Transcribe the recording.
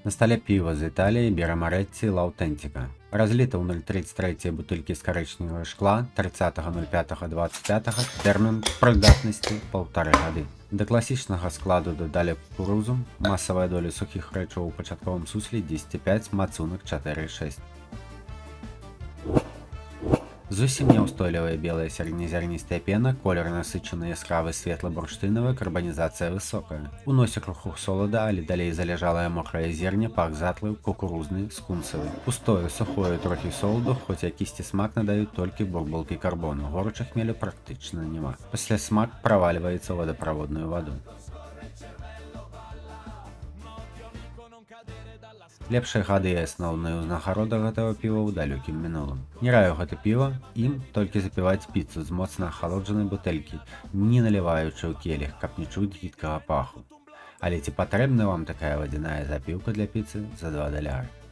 На столе пиво из Италии Берамаретти Лаутентика. Разлито ў 0,33 бутылькі з карычневага шкла 30.05.25, тэрмін прыдатнасці 1,5 гады. Да класічнага складу дадалі кукурузу, масавая доля сухіх рэчываў у пачатковым сусле 10,5, мацунак 4,6. Зусім няўстойлівая белая сярэднязярністая пена, колер насычаны яскравы светла-бурштынавы, карбанізацыя высокая. У носе круху солада, але далей заляжалае мокрае зерне, пах затлы, кукурузны, скунсавы. Пустое, сухое, трохі соладу, хоць якісьці смак надаюць толькі бурбалкі карбону, горача хмелю практычна няма. Пасля смак правальваецца ў водаправодную ваду. Лепшыя гады і асноўная ўзнагарода гэтага піва ў далёкім мінулым. Не раю гэта піва, ім толькі запіваць піцу з моцна ахалоджанай бутэлькі, не наліваючы ў келіх, каб не чуць гідкага паху. Але ці патрэбна вам такая вадзяная запіўка для піцы за $2?